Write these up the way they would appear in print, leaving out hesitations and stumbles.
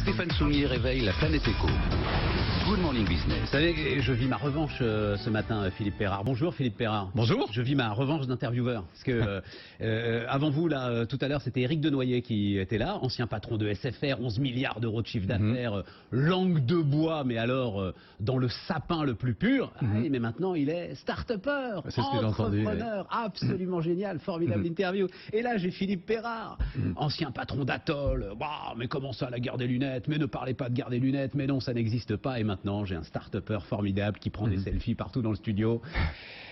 Stéphane Soumier réveille la planète éco. Good Morning Business. Vous savez, je vis ma revanche ce matin, Philippe Perrard. Bonjour Philippe Perrard. Bonjour. Je vis ma revanche d'intervieweur. Parce que avant vous, là, tout à l'heure, c'était Éric Denoyer qui était là, ancien patron de SFR, 11 milliards d'euros de chiffre d'affaires, langue de bois, mais alors dans le sapin le plus pur. Mais maintenant, il est start-upper, entrepreneur, absolument génial, formidable interview. Et là, j'ai Philippe Perrard, ancien patron d'Atoll. Bah, mais comment ça, la guerre des lunettes? Mais ne parlez pas de guerre des lunettes. Mais non, ça n'existe pas. Et maintenant, j'ai un start-upper formidable qui prend des selfies partout dans le studio,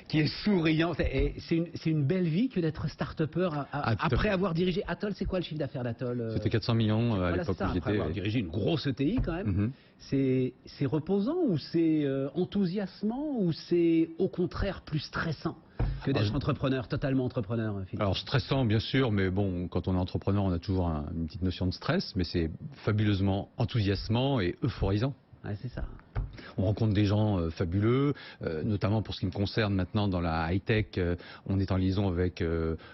qui est souriant. C'est une belle vie que d'être start-upper après avoir dirigé Atoll. C'est quoi le chiffre d'affaires d'Atoll? C'était 400 millions à l'époque où j'étais. Après avoir dirigé une grosse ETI quand même. C'est reposant ou c'est enthousiasmant ou c'est au contraire plus stressant que d'être entrepreneur, totalement entrepreneur, Philippe? Alors stressant bien sûr, mais bon, quand on est entrepreneur, on a toujours une petite notion de stress, mais c'est fabuleusement enthousiasmant et euphorisant. Ouais, c'est ça. On rencontre des gens fabuleux, notamment pour ce qui me concerne maintenant dans la high-tech. On est en liaison avec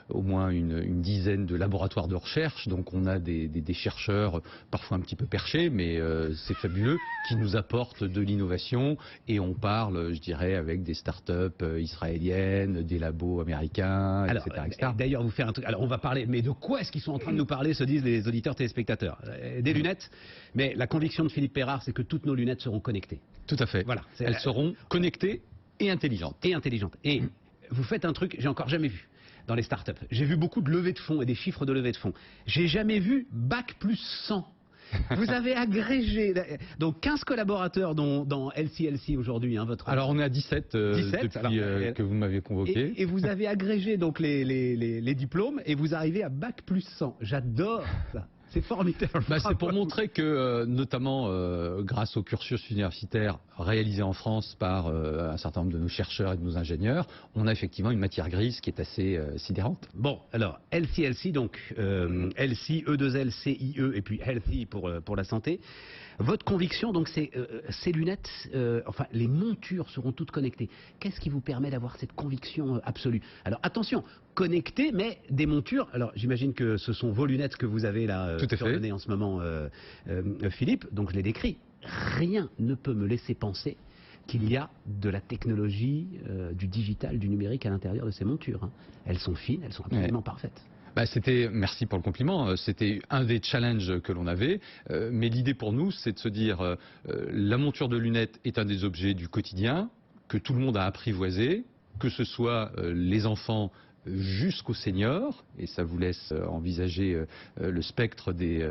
au moins une dizaine de laboratoires de recherche. Donc on a des chercheurs parfois un petit peu perchés, mais c'est fabuleux, qui nous apportent de l'innovation. Et on parle, je dirais, avec des start-up israéliennes, des labos américains, alors, etc. D'ailleurs, vous faire un truc. Alors on va parler, mais de quoi est-ce qu'ils sont en train de nous parler, se disent les auditeurs téléspectateurs? Des lunettes. Mais la conviction de Philippe Perrard, c'est que toutes nos lunettes seront connectées. Tout à fait. Voilà. Elles seront connectées et intelligentes. Et vous faites un truc que j'ai encore jamais vu dans les startups. J'ai vu beaucoup de levées de fonds et des chiffres de levée de fonds. J'ai jamais vu bac plus 100. Vous avez agrégé donc 15 collaborateurs dans LCLC aujourd'hui, votre. Alors on est à 17, depuis que vous m'avez convoqué. Et vous avez agrégé donc les diplômes et vous arrivez à bac plus 100. J'adore ça. C'est formidable. C'est pour montrer que, notamment grâce au cursus universitaire réalisé en France par un certain nombre de nos chercheurs et de nos ingénieurs, on a effectivement une matière grise qui est assez sidérante. Bon, alors, LCLC, donc LC, E2L, CIE, et puis Healthy pour la santé. Votre conviction, donc, c'est ces lunettes, enfin, les montures seront toutes connectées. Qu'est-ce qui vous permet d'avoir cette conviction absolue? Alors, attention, connectées, mais des montures. Alors, j'imagine que ce sont vos lunettes que vous avez là sur le nez en ce moment, Philippe. Donc, je l'ai décrit. Rien ne peut me laisser penser qu'il y a de la technologie, du digital, du numérique à l'intérieur de ces montures. Hein. Elles sont fines, elles sont absolument parfaites. Merci pour le compliment, c'était un des challenges que l'on avait, mais l'idée pour nous c'est de se dire la monture de lunettes est un des objets du quotidien que tout le monde a apprivoisé, que ce soit les enfants jusqu'aux seniors, et ça vous laisse envisager le spectre des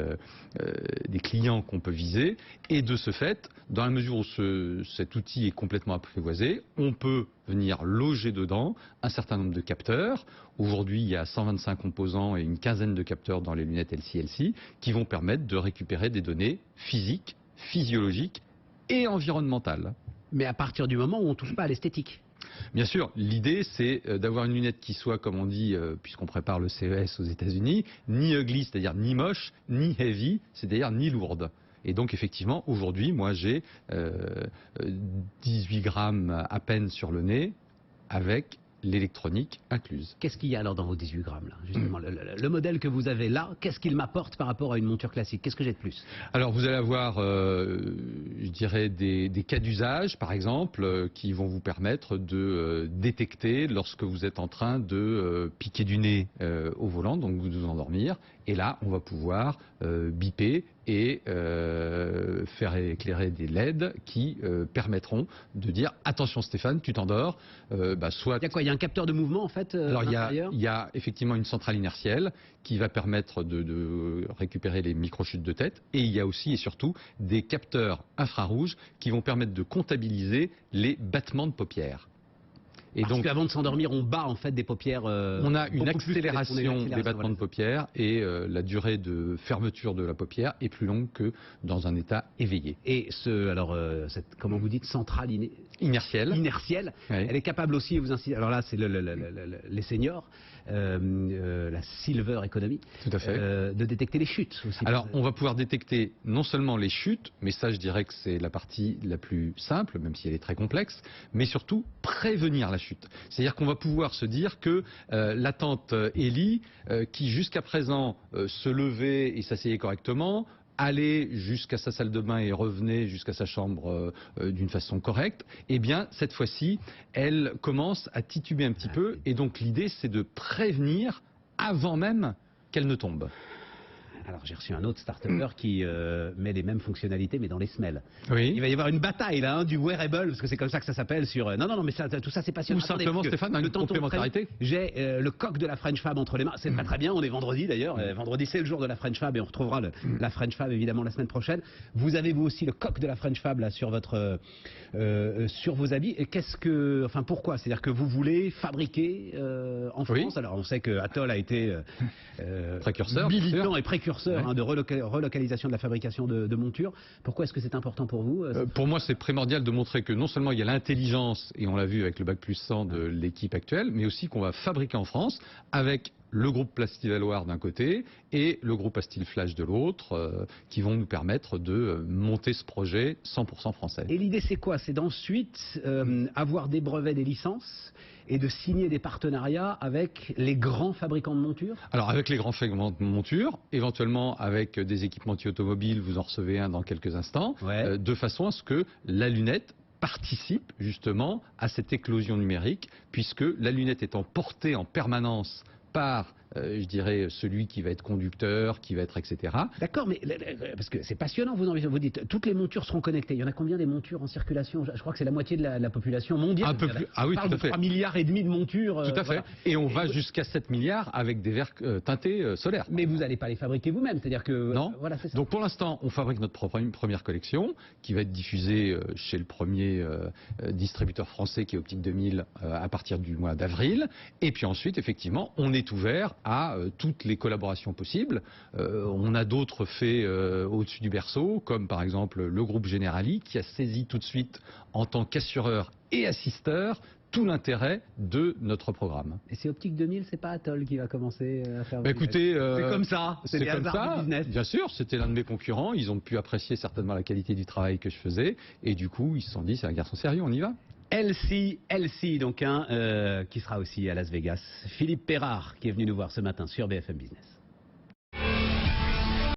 clients qu'on peut viser, et de ce fait, dans la mesure où cet outil est complètement apprivoisé, on peut venir loger dedans un certain nombre de capteurs. Aujourd'hui, il y a 125 composants et une quinzaine de capteurs dans les lunettes LCLC qui vont permettre de récupérer des données physiques, physiologiques et environnementales. Mais à partir du moment où on ne touche pas à l'esthétique. Bien sûr, l'idée c'est d'avoir une lunette qui soit, comme on dit, puisqu'on prépare le CES aux États-Unis, ni ugly, c'est-à-dire ni moche, ni heavy, c'est-à-dire ni lourde. Et donc effectivement, aujourd'hui, moi j'ai 18 grammes à peine sur le nez, avec l'électronique incluse. Qu'est-ce qu'il y a alors dans vos 18 grammes là, justement, le modèle que vous avez là, qu'est-ce qu'il m'apporte par rapport à une monture classique? Qu'est-ce que j'ai de plus? Alors vous allez avoir, je dirais, des cas d'usage, par exemple, qui vont vous permettre de détecter lorsque vous êtes en train de piquer du nez au volant, donc vous endormir. Et là, on va pouvoir biper et faire éclairer des LED qui permettront de dire attention Stéphane, tu t'endors. Soit... Il y a quoi? Il y a un capteur de mouvement en fait Alors il y a effectivement une centrale inertielle qui va permettre de récupérer les microchutes de tête, et il y a aussi et surtout des capteurs infrarouges qui vont permettre de comptabiliser les battements de paupières. Et parce qu'avant de s'endormir, on bat en fait des paupières. On a une accélération des battements de paupières, et la durée de fermeture de la paupière est plus longue que dans un état éveillé. Et cette, comment vous dites, centrale inertielle, oui. Elle est capable aussi, vous insistez, alors là c'est les seniors, la Silver Economy, tout à fait. De détecter les chutes aussi. Alors on va pouvoir détecter non seulement les chutes, mais ça je dirais que c'est la partie la plus simple, même si elle est très complexe, mais surtout prévenir la chute. C'est-à-dire qu'on va pouvoir se dire que la tante Ellie, qui jusqu'à présent se levait et s'asseyait correctement, allait jusqu'à sa salle de bain et revenait jusqu'à sa chambre d'une façon correcte, eh bien, cette fois-ci, elle commence à tituber un petit peu. Et donc, l'idée, c'est de prévenir avant même qu'elle ne tombe. Alors j'ai reçu un autre start-upper qui met les mêmes fonctionnalités mais dans les semelles. Oui. Il va y avoir une bataille là, du wearable, parce que c'est comme ça que ça s'appelle sur... Non, mais ça, tout ça c'est passionnant. Ou simplement, Stéphane, une complémentarité. J'ai le coq de la French Fab entre les mains. C'est pas très bien, on est vendredi d'ailleurs. Vendredi c'est le jour de la French Fab et on retrouvera la French Fab évidemment la semaine prochaine. Vous avez vous aussi le coq de la French Fab là sur vos habits. Et pourquoi? C'est-à-dire que vous voulez fabriquer en France. Oui. Alors on sait que Atoll a été précurseur, militant et précurseur de relocalisation de la fabrication de montures. Pourquoi est-ce que c'est important pour vous? Pour moi, c'est primordial de montrer que non seulement il y a l'intelligence, et on l'a vu avec le Bac plus 100 de l'équipe actuelle, mais aussi qu'on va fabriquer en France avec le groupe Plastil Loire d'un côté et le groupe Astil Flash de l'autre, qui vont nous permettre de monter ce projet 100% français. Et l'idée, c'est quoi? C'est d'ensuite avoir des brevets, des licences et de signer des partenariats avec les grands fabricants de montures? Alors avec les grands fabricants de montures, éventuellement avec des équipementiers automobiles, vous en recevez un dans quelques instants, de façon à ce que la lunette participe justement à cette éclosion numérique, puisque la lunette étant portée en permanence par, je dirais, celui qui va être conducteur, qui va être etc. D'accord, mais parce que c'est passionnant, vous dites, toutes les montures seront connectées. Il y en a combien des montures en circulation? Je crois que c'est la moitié de la population mondiale. Un peu plus. Ah oui, tout à fait. 3,5 milliards de montures. Tout à fait. Et on va jusqu'à 7 milliards avec des verres teintés solaires. Mais vous n'allez pas les fabriquer vous-même, c'est-à-dire que... Non. Voilà, c'est ça. Donc pour l'instant, on fabrique notre première collection qui va être diffusée chez le premier distributeur français qui est Optique 2000 à partir du mois d'avril. Et puis ensuite, effectivement, on est ouvert à toutes les collaborations possibles. On a d'autres faits au-dessus du berceau, comme par exemple le groupe Generali qui a saisi tout de suite en tant qu'assureur et assisteur tout l'intérêt de notre programme. Et c'est Optique 2000, c'est pas Atoll qui va commencer à faire... Écoutez, c'est comme ça, c'est des hasards du business. Bien sûr, c'était l'un de mes concurrents, ils ont pu apprécier certainement la qualité du travail que je faisais, et du coup, ils se sont dit, c'est un garçon sérieux, on y va. LC, donc qui sera aussi à Las Vegas. Philippe Perrard, qui est venu nous voir ce matin sur BFM Business.